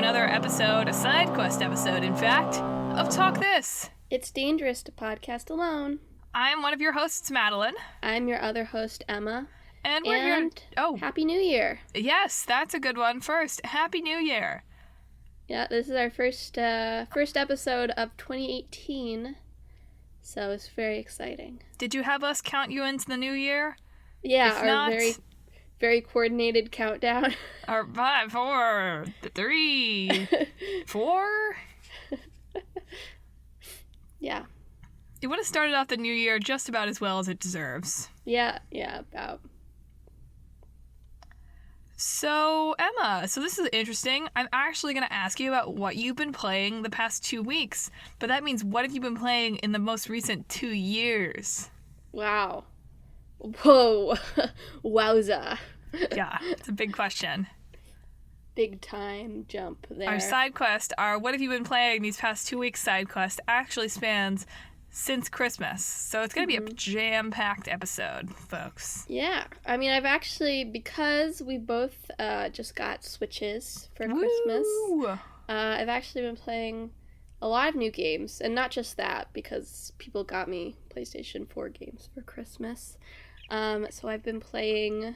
another episode, a side quest episode, in fact, of Talk This. It's dangerous to podcast alone. I'm one of your hosts, Madelyn. I'm your other host, Emma. And we're here. Oh, Happy New Year. Yes, that's a good one. First, Happy New Year. Yeah, this is our first episode of 2018, so it's very exciting. Did you have us count you into the new year? Yeah, if our not, very coordinated countdown. Our 5, 4, 3, 4. Yeah. It would have started off the new year just about as well as it deserves. Yeah, about. So, Emma, this is interesting. I'm actually going to ask you about what you've been playing the past 2 weeks. But that means, what have you been playing in the most recent 2 years? Wow. Whoa. Wowza. Yeah, it's a big question. Big time jump there. Our side quest, our what have you been playing these past 2 weeks side quest, actually spans since Christmas. So it's going to be a jam-packed episode, folks. Yeah. I mean, I've actually, because we both just got Switches for Christmas, I've actually been playing a lot of new games. And not just that, because people got me PlayStation 4 games for Christmas. So I've been playing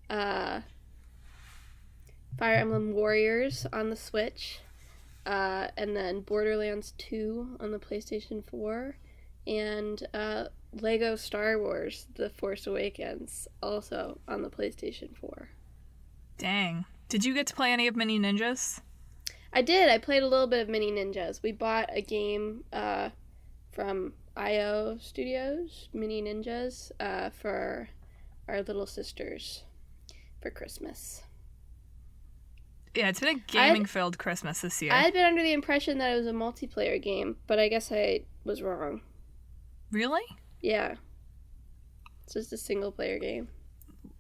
Fire Emblem Warriors on the Switch, and then Borderlands 2 on the PlayStation 4, and Lego Star Wars The Force Awakens also on the PlayStation 4. Dang. Did you get to play any of Mini Ninjas? I did. I played a little bit of Mini Ninjas. We bought a game from IO Studios, Mini Ninjas, for our little sisters for Christmas. Yeah, it's been a gaming-filled Christmas this year. I had been under the impression that it was a multiplayer game, but I guess I was wrong. Really? Yeah. It's just a single-player game.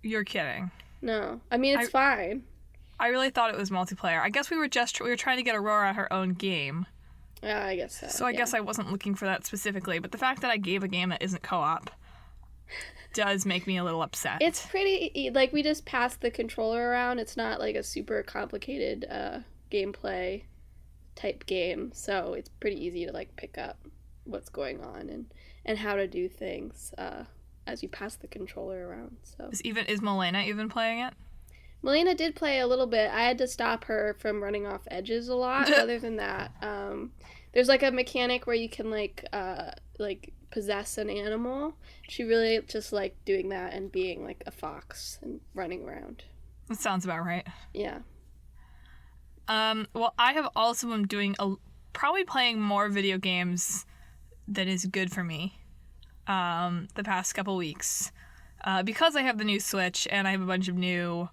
You're kidding. No. I mean, it's fine. I really thought it was multiplayer. I guess we were trying to get Aurora her own game. Yeah, I guess so. So I guess I wasn't looking for that specifically, but the fact that I gave a game that isn't co-op does make me a little upset. It's pretty, like, we just passed the controller around. It's not, like, a super complicated gameplay type game, so it's pretty easy to, like, pick up what's going on and how to do things as you pass the controller around. So Is Madelyn even playing it? Madelyn did play a little bit. I had to stop her from running off edges a lot. Other than that, there's, like, a mechanic where you can, like, possess an animal. She really just liked doing that and being like a fox and running around. That sounds about right. Yeah. Well, I have also been doing probably playing more video games than is good for me the past couple weeks. Because I have the new Switch and I have a bunch of new,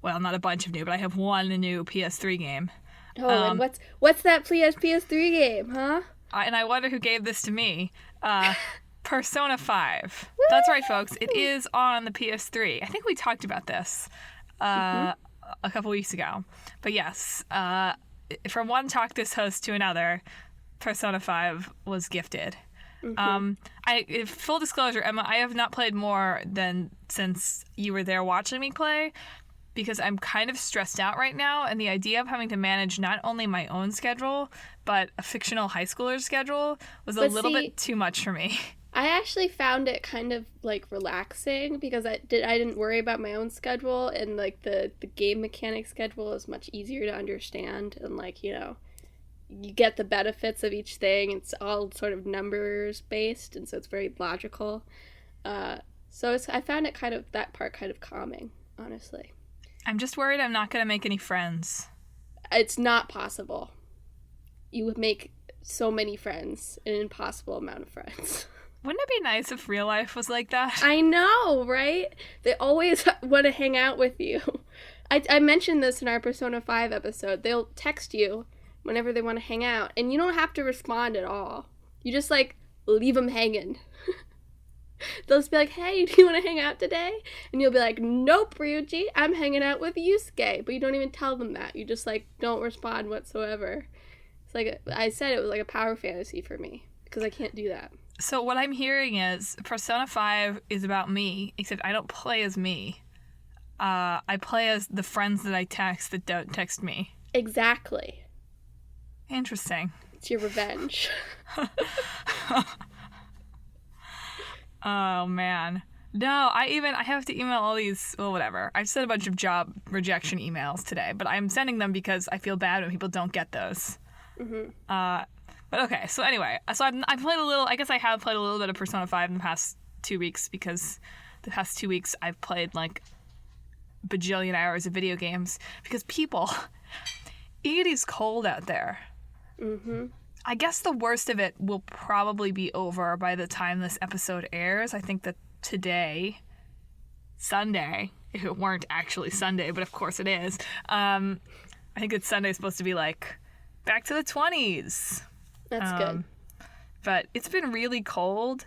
well, not a bunch of new, but I have one new PS3 game. Oh, and what's that PS3 game, huh? And I wonder who gave this to me. Persona 5. That's right, folks. It is on the PS3. I think we talked about this a couple weeks ago. But yes, from one Talk This host to another, Persona 5 was gifted. Full disclosure, Emma, I have not played more than since you were there watching me play, because I'm kind of stressed out right now, and the idea of having to manage not only my own schedule, but a fictional high schooler's schedule was a little bit too much for me. I actually found it kind of, like, relaxing, because I didn't worry about my own schedule, and, like, the game mechanic schedule is much easier to understand, and, like, you know, you get the benefits of each thing. It's all sort of numbers based, and so it's very logical. So I found it that part kind of calming, honestly. I'm just worried I'm not going to make any friends. It's not possible. You would make so many friends, an impossible amount of friends. Wouldn't it be nice if real life was like that? I know, right? They always want to hang out with you. I mentioned this in our Persona 5 episode. They'll text you whenever they want to hang out, and you don't have to respond at all. You just, like, leave them hanging. They'll just be like, hey, do you want to hang out today? And you'll be like, nope, Ryuji, I'm hanging out with Yusuke. But you don't even tell them that. You just, like, don't respond whatsoever. It's like, I said it was like a power fantasy for me, because I can't do that. So what I'm hearing is Persona 5 is about me, except I don't play as me. I play as the friends that I text that don't text me. Exactly. Interesting. It's your revenge. Oh, man. No, I have to email all these, well, whatever. I've sent a bunch of job rejection emails today, but I'm sending them because I feel bad when people don't get those. Mm-hmm. But okay, so anyway, so I played a little, I guess I have played a little bit of Persona 5 in the past 2 weeks, because the past 2 weeks I've played like bajillion hours of video games, because people, it is cold out there. Mm-hmm. I guess the worst of it will probably be over by the time this episode airs. I think that today, Sunday, if it weren't actually Sunday, but of course it is, I think it's Sunday supposed to be like back to the 20s. That's good. But it's been really cold,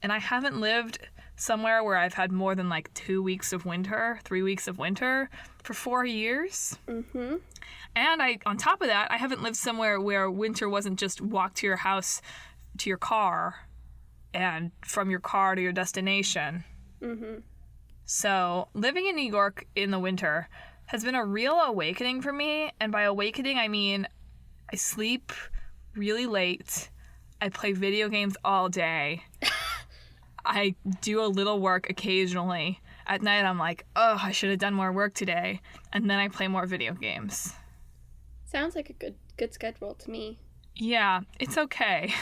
and I haven't lived somewhere where I've had more than like 2 weeks of winter, 3 weeks of winter for 4 years. Mm-hmm. And on top of that, I haven't lived somewhere where winter wasn't just walk to your house, to your car, and from your car to your destination. Mm-hmm. So living in New York in the winter has been a real awakening for me. And by awakening, I mean I sleep really late. I play video games all day. I do a little work occasionally. At night, I'm like, oh, I should have done more work today. And then I play more video games. Sounds like a good schedule to me. Yeah, it's okay.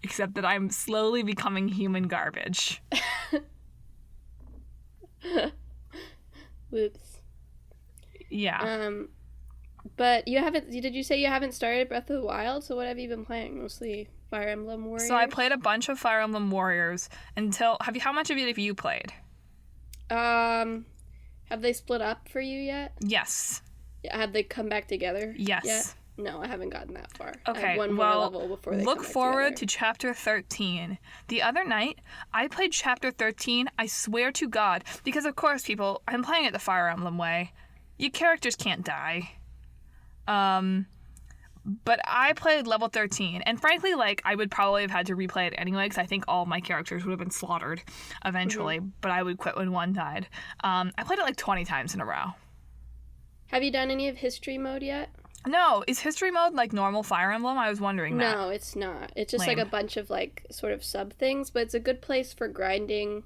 Except that I'm slowly becoming human garbage. Whoops. Yeah. But did you say you haven't started Breath of the Wild? So what have you been playing? Mostly Fire Emblem Warriors? So I played a bunch of Fire Emblem Warriors how much of it have you played? Have they split up for you yet? Yes. Have they come back together? Yes. Yet? No, I haven't gotten that far. Okay, I have one more level before they look come back forward together. to Chapter 13. The other night, I played Chapter 13, I swear to God, because of course, people, I'm playing it the Fire Emblem way. Your characters can't die. But I played level 13, and frankly, like, I would probably have had to replay it anyway, because I think all my characters would have been slaughtered eventually, but I would quit when one died. I played it like 20 times in a row. Have you done any of History Mode yet? No, is History Mode like normal Fire Emblem? I was wondering that. No, it's not. It's just Lame. like a bunch of like sort of sub things, but it's a good place for grinding,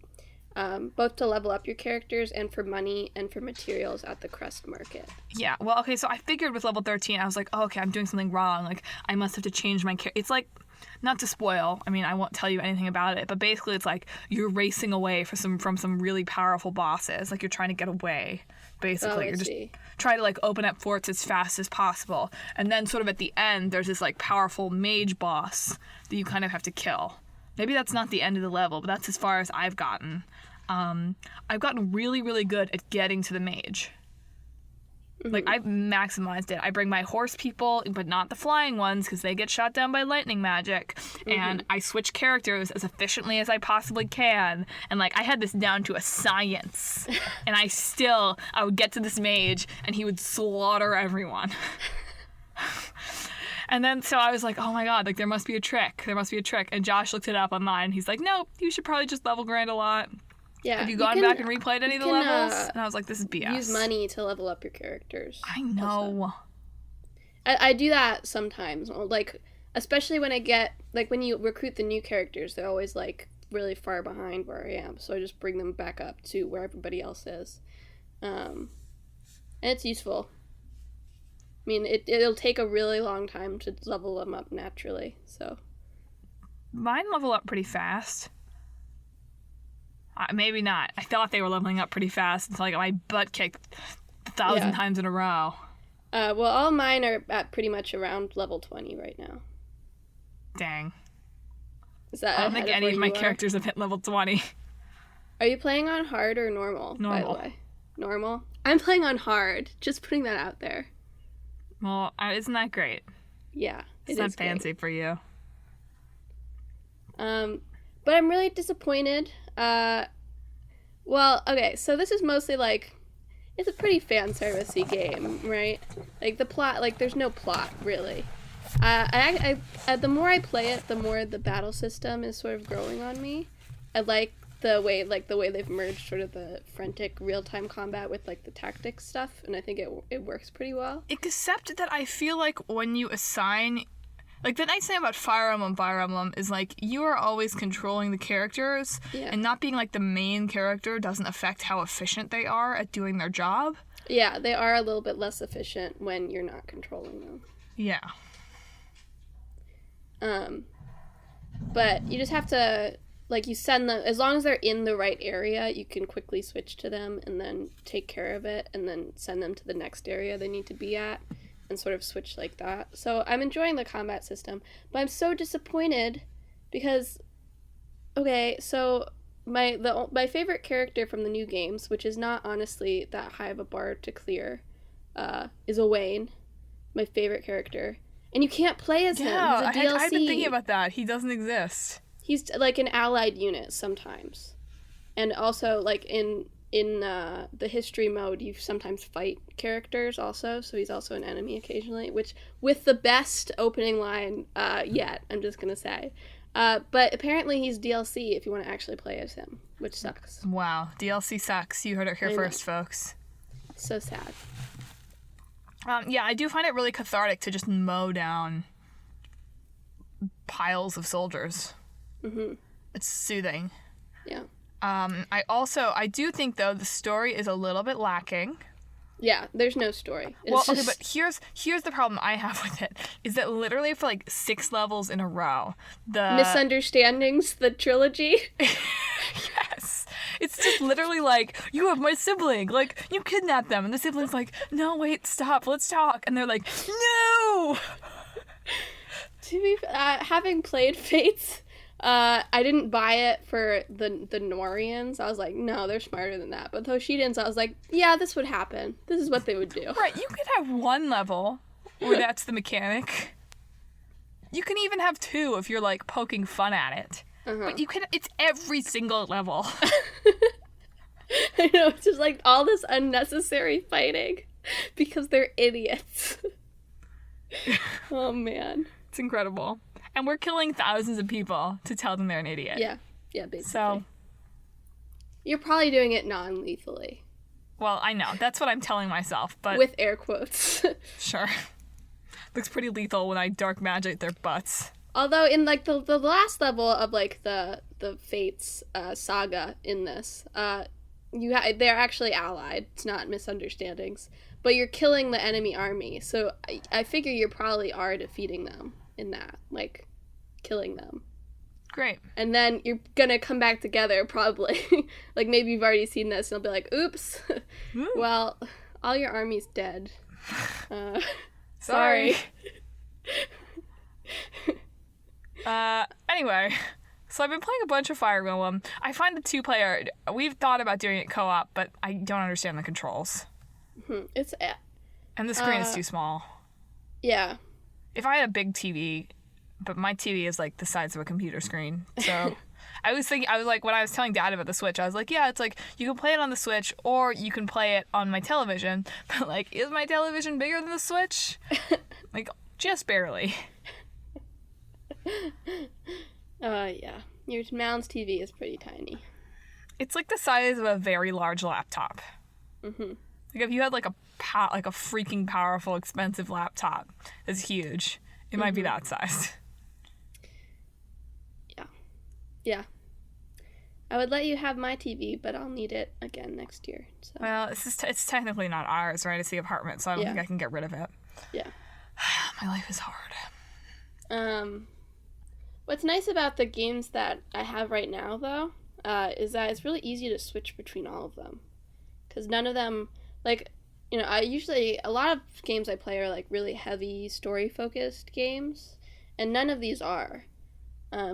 both to level up your characters and for money and for materials at the Crest Market. Yeah, well, okay, so I figured with level 13, I was like, oh, okay, I'm doing something wrong. Like, I must have to change my character. It's like, not to spoil, I mean, I won't tell you anything about it, but basically it's like you're racing away from some really powerful bosses. Like, you're trying to get away, basically. You're just trying to, like, open up forts as fast as possible. And then sort of at the end, there's this, like, powerful mage boss that you kind of have to kill. Maybe that's not the end of the level, but that's as far as I've gotten. I've gotten really, really good at getting to the mage. Mm-hmm. Like, I've maximized it. I bring my horse people, but not the flying ones, because they get shot down by lightning magic. Mm-hmm. And I switch characters as efficiently as I possibly can. And, like, I had this down to a science. And I would get to this mage, and he would slaughter everyone. And then, so I was like, oh my god, like, there must be a trick. There must be a trick. And Josh looked it up online. He's like, nope, you should probably just level grind a lot. Yeah. Have you gone back and replayed any of the levels? And I was like, this is BS. Use money to level up your characters. I know. I do that sometimes. Like, especially when I get, like, when you recruit the new characters, they're always, like, really far behind where I am. So I just bring them back up to where everybody else is. And it's useful. I mean, it'll take a really long time to level them up naturally, so. Mine level up pretty fast. Maybe not. I thought they were leveling up pretty fast until I got my butt kicked 1,000 times in a row. Well, all mine are at pretty much around level 20 right now. Dang. Is that I don't think any of my characters have hit level 20. Are you playing on hard or normal? Normal. By the way? Normal? I'm playing on hard. Just putting that out there. Well, isn't that great? Yeah, it's not fancy for you. But I'm really disappointed. Well, okay, so this is mostly like, it's a pretty fan servicey game, right? Like the plot, like there's no plot really. The more I play it, the more the battle system is sort of growing on me. I like the way they've merged sort of the frantic real-time combat with like the tactics stuff, and I think it works pretty well. Except that I feel like when you assign, like, the nice thing about Fire Emblem is like you are always controlling the characters, and not being like the main character doesn't affect how efficient they are at doing their job. Yeah, they are a little bit less efficient when you're not controlling them. Yeah. But you just have to, like, you send them, as long as they're in the right area, you can quickly switch to them and then take care of it and then send them to the next area they need to be at and sort of switch like that. So I'm enjoying the combat system, but I'm so disappointed because, okay, so my favorite character from the new games, which is not honestly that high of a bar to clear, is Owain, my favorite character. And you can't play as him. He's a DLC. I've been thinking about that. He doesn't exist. He's like an allied unit sometimes. And also, like, in the history mode, you sometimes fight characters also, so he's also an enemy occasionally, which, with the best opening line yet, I'm just gonna say. But apparently he's DLC if you want to actually play as him, which sucks. Wow, DLC sucks. You heard it here first, folks. So sad. Yeah, I do find it really cathartic to just mow down piles of soldiers. Mm-hmm. It's soothing. Yeah. I do think, though, the story is a little bit lacking. Yeah, there's no story. Well, okay, but here's the problem I have with it, is that literally for, like, 6 levels in a row, the... Misunderstandings, the trilogy? Yes. It's just literally like, you have my sibling, like, you kidnapped them, and the sibling's like, no, wait, stop, let's talk, and they're like, no! To be having played Fates, I didn't buy it for the Norians. I was like, no, they're smarter than that. But Toshidans, I was like, yeah, this would happen. This is what they would do. Right, you could have 1 level where that's the mechanic. You can even have 2 if you're, like, poking fun at it. But it's every single level. I know, it's just like all this unnecessary fighting because they're idiots. Oh, man. It's incredible. And we're killing thousands of people to tell them they're an idiot. Yeah, basically. So, you're probably doing it non-lethally. Well, I know. That's what I'm telling myself, but... With air quotes. Sure. Looks pretty lethal when I dark magic their butts. Although in, like, the last level of, like, the Fates saga in this, they're actually allied. It's not misunderstandings. But you're killing the enemy army, so I figure you probably are defeating them in that, like, killing them. Great. And then you're gonna come back together, probably. Like, maybe you've already seen this, and you'll be like, oops. Well, all your army's dead. Sorry. Anyway, so I've been playing a bunch of Fire Emblem. I find the 2-player, we've thought about doing it co-op, but I don't understand the controls. It's... And the screen is too small. Yeah. If I had a big TV, but my TV is like the size of a computer screen, so... I was like, when I was telling Dad about the Switch, I was like, yeah, it's like, you can play it on the Switch, or you can play it on my television, but, like, is my television bigger than the Switch? Like, just barely. Yeah. Your mom's TV is pretty tiny. It's like the size of a very large laptop. Mm-hmm. Like, if you had, like, a freaking powerful, expensive laptop that's huge, it might be that size. Yeah. I would let you have my TV, but I'll need it again next year. So. Well, it's technically not ours, right? It's the apartment, so I don't think I can get rid of it. Yeah. My life is hard. What's nice about the games that I have right now, though, is that it's really easy to switch between all of them. Because none of them, like, you know, a lot of games I play are, like, really heavy, story-focused games, and none of these are.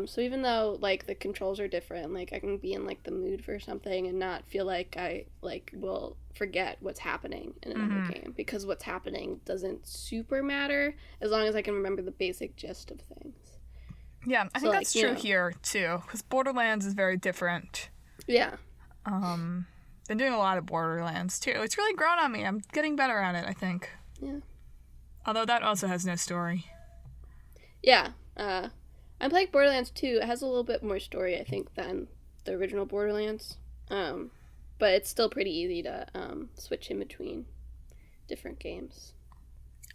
So even though, like, the controls are different, like, I can be in, like, the mood for something and not feel like I, like, will forget what's happening in another game. Because what's happening doesn't super matter as long as I can remember the basic gist of things. Yeah, I think that's true here, too. Because Borderlands is very different. Yeah. Been doing a lot of Borderlands, too. It's really grown on me. I'm getting better at it, I think. Yeah. Although that also has no story. Yeah. I'm playing Borderlands 2. It has a little bit more story, I think, than the original Borderlands. But it's still pretty easy to switch in between different games.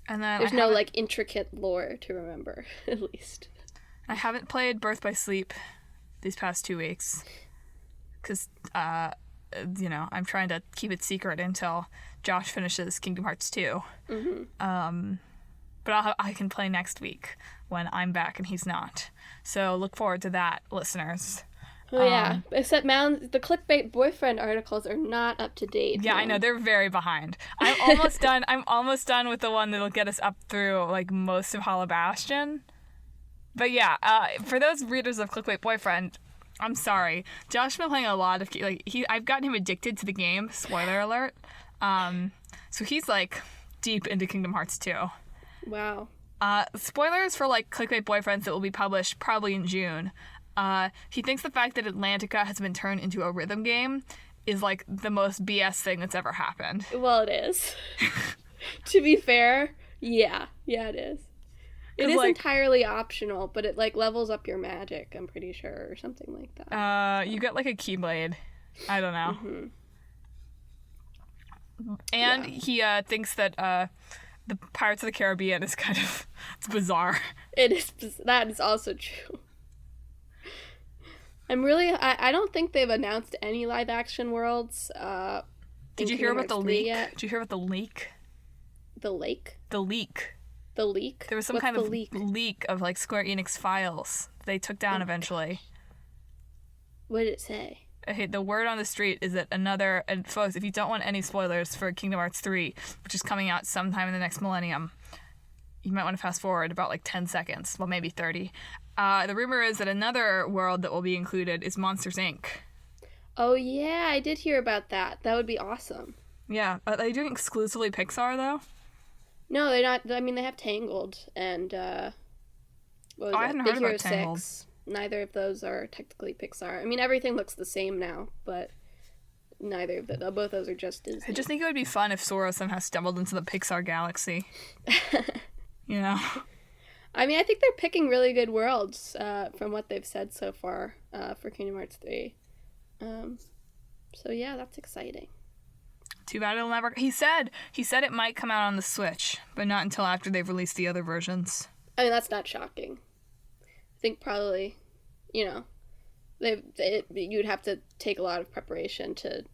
And then there's no like intricate lore to remember, at least. I haven't played Birth by Sleep these past 2 weeks because, I'm trying to keep it secret until Josh finishes Kingdom Hearts 2. Mm-hmm. But I can play next week when I'm back and he's not. So look forward to that, listeners. Oh, yeah. Except the clickbait boyfriend articles are not up to date. Yeah, I know. They're very behind. I'm almost done. I'm almost done with the one that'll get us up through, like, most of Hollow Bastion. But yeah, for those readers of Clickbait Boyfriend, I'm sorry. Josh's been playing a lot of... I've gotten him addicted to the game. Spoiler alert. So he's, like, deep into Kingdom Hearts 2. Wow. Spoilers for, like, Clickbait Boyfriends that will be published probably in June. He thinks the fact that Atlantica has been turned into a rhythm game is, like, the most BS thing that's ever happened. Well, it is. To be fair, yeah. Yeah, it is. It is, like, entirely optional, but it, like, levels up your magic, I'm pretty sure, or something like that. You get, like, a Keyblade. I don't know. Mm-hmm. And he thinks that the Pirates of the Caribbean is kind of... It's bizarre. It is. That is also true. I don't think they've announced any live action worlds. Did you hear about the leak? Did you hear about the leak? The lake? The leak. The leak? There was some kind of leak of, like, Square Enix files they took down eventually. What did it say? Okay, the word on the street is that and folks, if you don't want any spoilers for Kingdom Hearts 3, which is coming out sometime in the next millennium, you might want to fast forward about, like, 10 seconds, well, maybe 30. The rumor is that another world that will be included is Monsters, Inc. Oh, yeah, I did hear about that. That would be awesome. Yeah. Are they doing exclusively Pixar, though? No, they're not. I mean, they have Tangled and, I hadn't heard about Tangled. 6. Neither of those are technically Pixar. I mean, everything looks the same now, but neither of them. Both those are just Disney. I just think it would be fun if Sora somehow stumbled into the Pixar galaxy. You know? I mean, I think they're picking really good worlds from what they've said so far for Kingdom Hearts 3. So yeah, that's exciting. Too bad it'll never... He said it might come out on the Switch, but not until after they've released the other versions. I mean, that's not shocking. I think probably, you'd have to take a lot of preparation to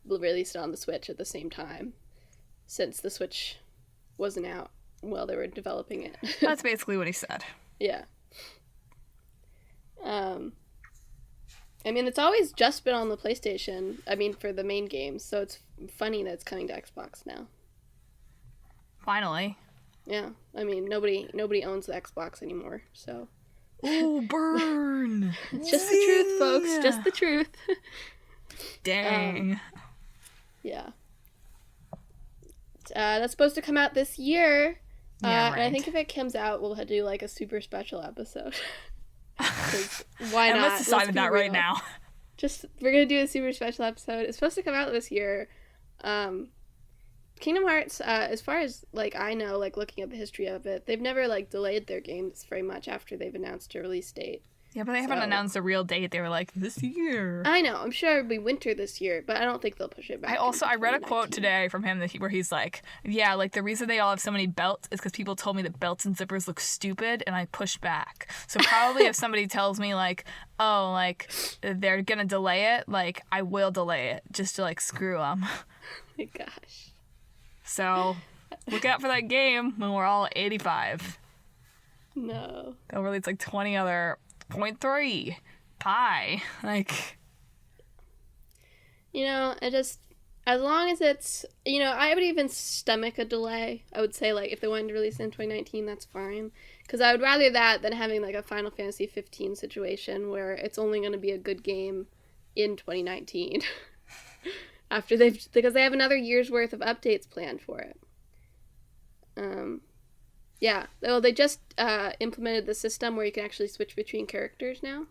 release it on the Switch at the same time, since the Switch wasn't out while they were developing it. That's basically what he said. Yeah. I mean, it's always just been on the PlayStation, for the main games, so it's funny that it's coming to Xbox now. Finally. Yeah. I mean, nobody owns the Xbox anymore, so... Oh, burn! It's just the truth, folks. Just the truth. Dang. Yeah. That's supposed to come out this year. Yeah, right. And I think if it comes out, we'll do, like, a super special episode. Why not? Let's decide that right now. We're gonna do a super special episode. It's supposed to come out this year. Kingdom Hearts, as far as, like, I know, like, looking at the history of it, they've never, like, delayed their games very much after they've announced a release date. Yeah, but they haven't announced a real date. They were like, this year. I know. I'm sure it'll be winter this year, but I don't think they'll push it back. I read a quote today from him where he's like, yeah, like, the reason they all have so many belts is because people told me that belts and zippers look stupid, and I pushed back. So probably if somebody tells me, like, oh, like, they're gonna delay it, like, I will delay it just to, like, screw them. Oh my gosh. So look out for that game when we're all 85. No. They'll release, like, 20 other... 0.3 pie, like, as long as it's, I would even stomach a delay. I would say, like, if they wanted to release it in 2019, that's fine, because I would rather that than having, like, a Final Fantasy 15 situation where it's only going to be a good game in 2019 because they have another year's worth of updates planned for it. Yeah, well, they just implemented the system where you can actually switch between characters now.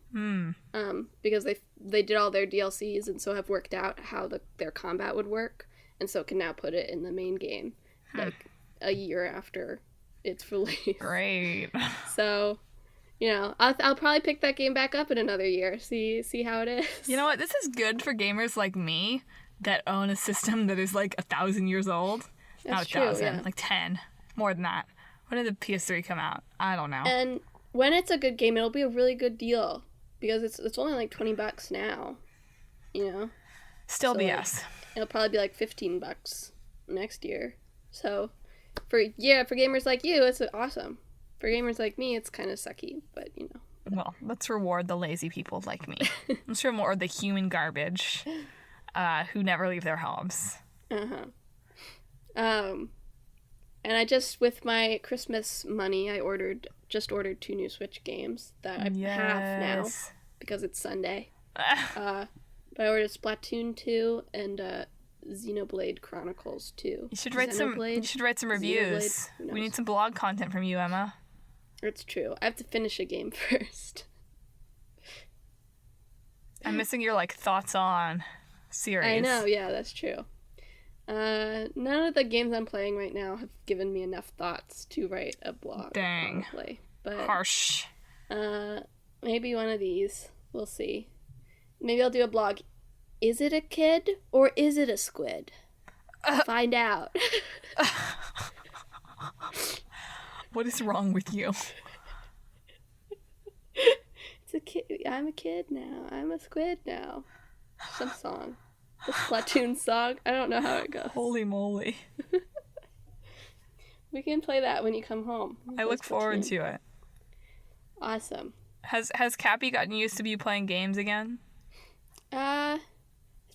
Because they did all their DLCs and so have worked out how their combat would work, and so can now put it in the main game, like, a year after it's released. Great. So, You know, I'll probably pick that game back up in another year. See how it is. You know what? This is good for gamers like me that own a system that is like 1,000 years old. Not That's 1,000, true, yeah. like 10, more than that. When did the PS3 come out? I don't know. And when it's a good game, it'll be a really good deal because it's only like $20 now. You know. Still So, BS. It'll probably be like $15 next year. So, for gamers like you, it's awesome. For gamers like me, it's kind of sucky, but you know. Well, let's reward the lazy people like me. Let's reward the human garbage who never leave their homes. And I just, with my Christmas money, I just ordered 2 new Switch games that I have now because it's Sunday. But I ordered Splatoon 2 and Xenoblade Chronicles 2. You should write some reviews. We need some blog content from you, Emma. It's true. I have to finish a game first. I'm missing your thoughts on series. I know, yeah, that's true. None of the games I'm playing right now have given me enough thoughts to write a blog. Dang. Honestly. But harsh. maybe one of these. We'll see. Maybe I'll do a blog. Is it a kid or is it a squid? Find out. What is wrong with you? It's a kid. I'm a kid now. I'm a squid now. Some song. The Splatoon song. I don't know how it goes. Holy moly. We can play that when you come home. I look forward to it. Awesome. Has Cappy gotten used to you playing games again? I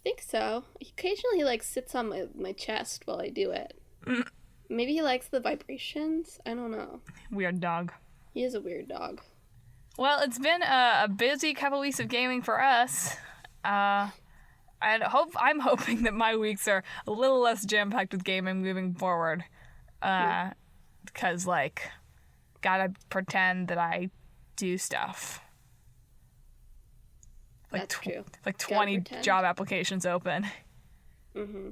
think so. Occasionally he sits on my chest while I do it. Maybe he likes the vibrations. I don't know. Weird dog. He is a weird dog. Well, it's been a busy couple weeks of gaming for us. I'm hoping that my weeks are a little less jam-packed with gaming moving forward. Because, gotta pretend that I do stuff. That's true. 20 job applications open. Mm-hmm.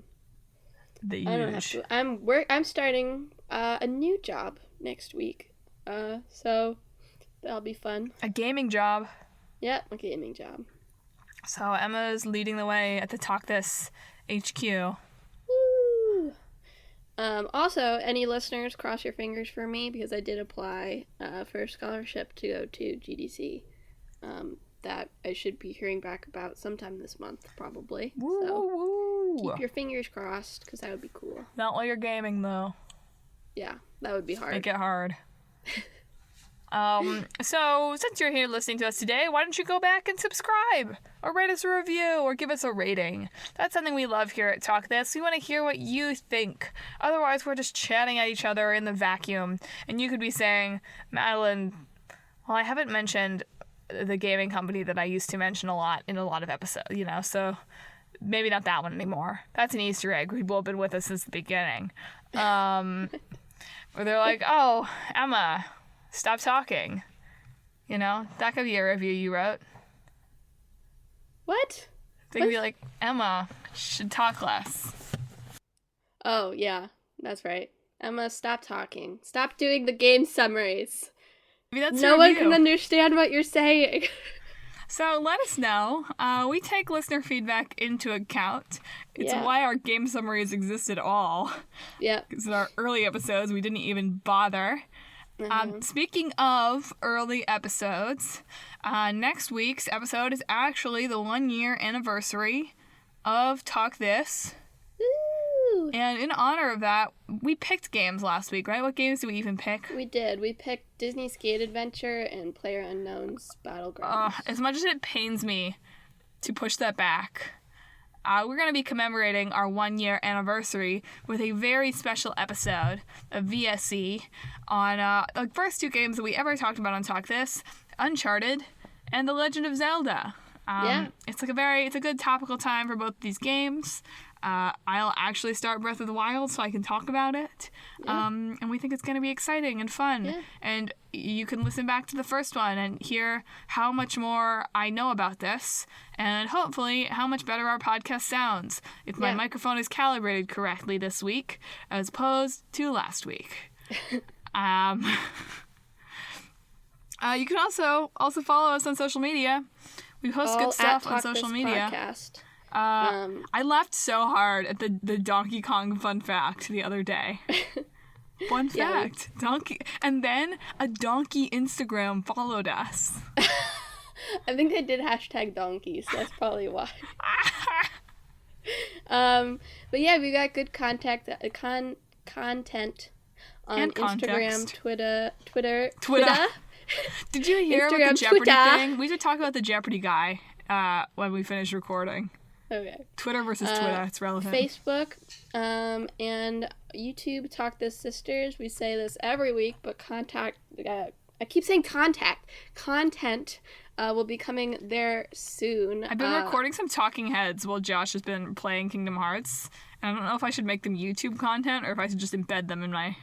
The I don't have to. I'm starting a new job next week. So that'll be fun. A gaming job. Yeah, a gaming job. So Emma's leading the way at the Talk This HQ. Woo! Also, any listeners, cross your fingers for me because I did apply for a scholarship to go to GDC. That I should be hearing back about sometime this month, probably. Woo, so woo. Keep your fingers crossed because that would be cool. Not while you're gaming, though. Yeah, that would be hard. Make it hard. So since you're here listening to us today, why don't you go back and subscribe or write us a review or give us a rating? That's something we love here at Talk This. We want to hear what you think. Otherwise, we're just chatting at each other in the vacuum. And you could be saying, Madelyn, well, I haven't mentioned the gaming company that I used to mention a lot in a lot of episodes, so maybe not that one anymore. That's an Easter egg. People have been with us since the beginning. Where they're like, oh, Emma, stop talking. That could be a review you wrote. What? They could be like, Emma should talk less. Oh, yeah, that's right. Emma, stop talking. Stop doing the game summaries. Maybe that's no one can understand what you're saying. So let us know. We take listener feedback into account. It's why our game summaries exist at all. Yeah. Because in our early episodes, we didn't even bother. Speaking of early episodes, next week's episode is actually the 1-year anniversary of Talk This. Woo! And in honor of that, we picked games last week, right? What games did we even pick? We did. We picked Disney Skate Adventure and PlayerUnknown's Battlegrounds. As much as it pains me to push that back, we're going to be commemorating our 1-year anniversary with a very special episode of VSE on the first 2 games that we ever talked about on Talk This, Uncharted and The Legend of Zelda. It's a good topical time for both these games. I'll actually start Breath of the Wild so I can talk about it. And we think it's going to be exciting and fun. Yeah. And you can listen back to the first one and hear how much more I know about this and hopefully how much better our podcast sounds if my microphone is calibrated correctly this week as opposed to last week. You can also follow us on social media. We post good stuff on social media. Podcast. I laughed so hard at the Donkey Kong fun fact the other day. Fun fact, donkey, and then a donkey Instagram followed us. I think they did #donkeys. So that's probably why. But yeah, we got good content on And Instagram, context. Twitter. Did you hear about Instagram, the Jeopardy Twitter. thing? We should talk about the Jeopardy guy when we finish recording. Okay. Twitter versus Twitter, it's relevant. Facebook, and YouTube. Talk This Sisters. We say this every week, but I keep saying content will be coming there soon. I've been recording some talking heads while Josh has been playing Kingdom Hearts, and I don't know if I should make them YouTube content or if I should just embed them in my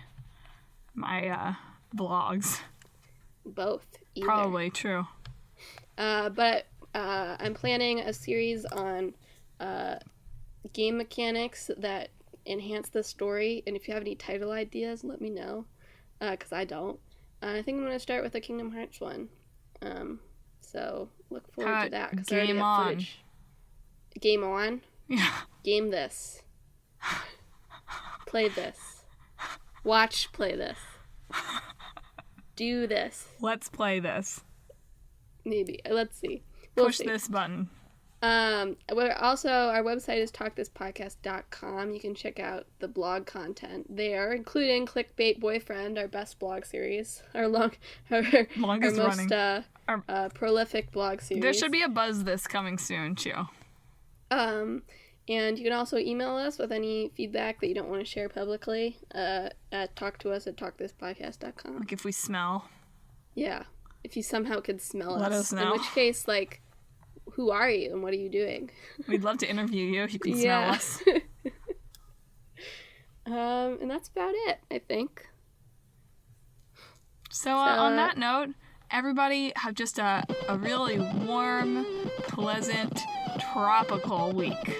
vlogs. Both. Either. Probably true. But I'm planning a series on game mechanics that enhance the story, and if you have any title ideas, let me know, because I don't. I think I'm going to start with a Kingdom Hearts one, so look forward to that. Game on. Game on? Yeah. Game this. Play this. Watch play this. Do this. Let's play this. Maybe. Let's see. We'll Push see. this button. We're also, our website is talkthispodcast.com. You can check out the blog content there, including Clickbait Boyfriend, our best blog series, our longest running. Prolific blog series. There should be a buzz this coming soon too. And you can also email us with any feedback that you don't want to share publicly at talktous@talkthispodcast.com. Like if we smell. Yeah. If you somehow could smell us. Let us know. In which case, like, who are you and what are you doing? We'd love to interview you if you can smell us. And that's about it, I think. So on that note, everybody have just a really warm, pleasant, tropical week.